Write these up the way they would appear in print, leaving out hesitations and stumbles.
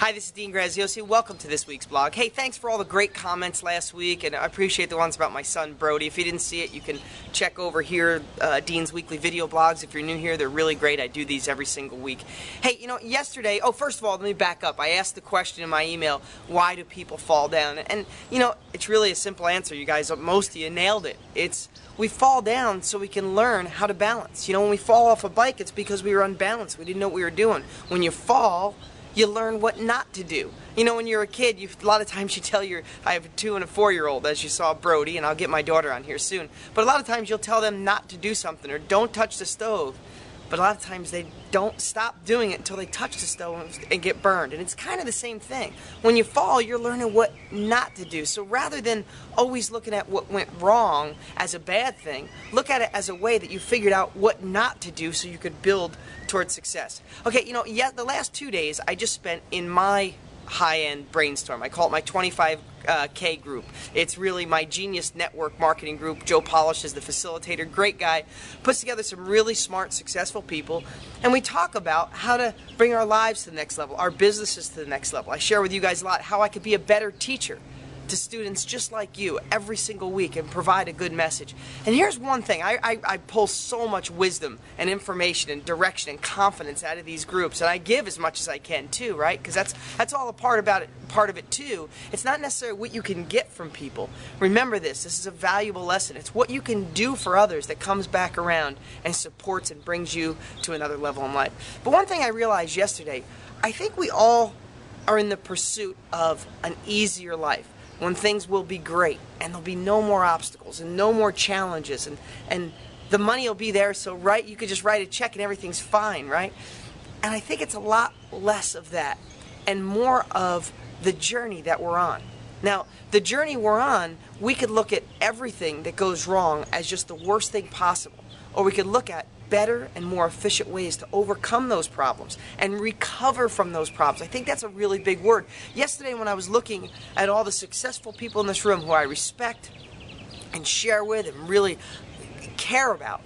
Hi, this is Dean Graziosi. Welcome to this week's blog. Hey, thanks for all the great comments last week, and I appreciate the ones about my son, Brody. If you didn't see it, you can check over here, Dean's weekly video blogs. If you're new here, they're really great. I do these every single week. Hey, yesterday, first of all, let me back up. I asked the question in my email, why do people fall down? And, it's really a simple answer, you guys. Most of you nailed it. We fall down so we can learn how to balance. When we fall off a bike, it's because we were unbalanced. We didn't know what we were doing. When you fall, you learn what not to do. When you're a kid, a lot of times you tell I have a 2- and a 4-year-old, as you saw Brody, and I'll get my daughter on here soon. But a lot of times you'll tell them not to do something, or don't touch the stove. But a lot of times they don't stop doing it until they touch the stove and get burned. And it's kind of the same thing. When you fall, you're learning what not to do. So rather than always looking at what went wrong as a bad thing, look at it as a way that you figured out what not to do so you could build towards success. Okay, the last 2 days I just spent in my high-end brainstorm. I call it my 25K group. It's really my genius network marketing group. Joe Polish is the facilitator, great guy, puts together some really smart, successful people, and we talk about how to bring our lives to the next level, our businesses to the next level. I share with you guys a lot how I could be a better teacher to students just like you every single week and provide a good message. And here's one thing, I pull so much wisdom and information and direction and confidence out of these groups, and I give as much as I can too, right? Because that's all a part of it too. It's not necessarily what you can get from people. Remember this is a valuable lesson. It's what you can do for others that comes back around and supports and brings you to another level in life. But one thing I realized yesterday, I think we all are in the pursuit of an easier life, when things will be great and there'll be no more obstacles and no more challenges, and the money will be there, so you could just write a check and everything's fine, right? And I think it's a lot less of that and more of the journey that we're on. Now, the journey we're on, we could look at everything that goes wrong as just the worst thing possible, or we could look at better and more efficient ways to overcome those problems and recover from those problems. I think that's a really big word. Yesterday when I was looking at all the successful people in this room who I respect and share with and really care about,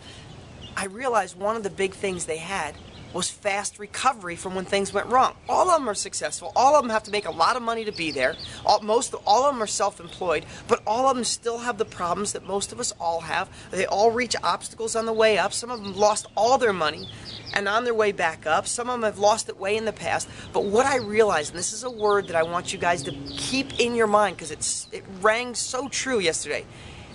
I realized one of the big things they had was fast recovery from when things went wrong. All of them are successful. All of them have to make a lot of money to be there. All of them are self-employed, but all of them still have the problems that most of us all have. They all reach obstacles on the way up. Some of them lost all their money and on their way back up. Some of them have lost it way in the past. But what I realized, and this is a word that I want you guys to keep in your mind because it rang so true yesterday,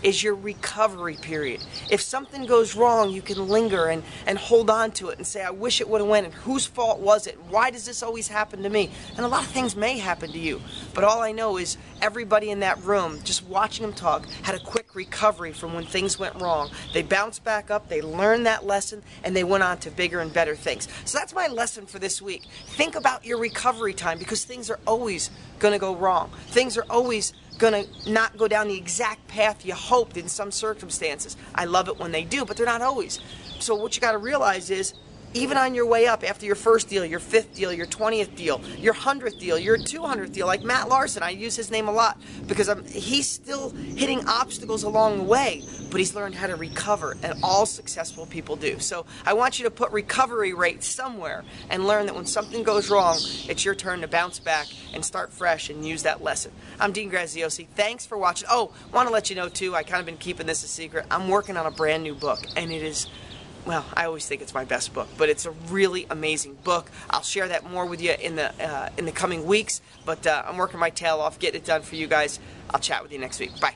is your recovery period. If something goes wrong, you can linger and hold on to it and say, I wish it would have went, and whose fault was it? Why does this always happen to me? And a lot of things may happen to you, but all I know is everybody in that room, just watching them talk, had a quick recovery from when things went wrong. They bounced back up, they learned that lesson, and they went on to bigger and better things. So that's my lesson for this week. Think about your recovery time, because things are always going to go wrong. Things are always going to not go down the exact path you hoped in some circumstances. I love it when they do, but they're not always. So what you got to realize is, even on your way up, after your first deal, your 5th deal, your 20th deal, your 100th deal, your 200th deal, like Matt Larson, I use his name a lot because he's still hitting obstacles along the way, but he's learned how to recover, and all successful people do. So I want you to put recovery rate somewhere and learn that when something goes wrong, it's your turn to bounce back and start fresh and use that lesson. I'm Dean Graziosi. Thanks for watching. Want to let you know too, I kind of been keeping this a secret. I'm working on a brand new book, and it is, well, I always think it's my best book, but it's a really amazing book. I'll share that more with you in the coming weeks, but I'm working my tail off getting it done for you guys. I'll chat with you next week. Bye.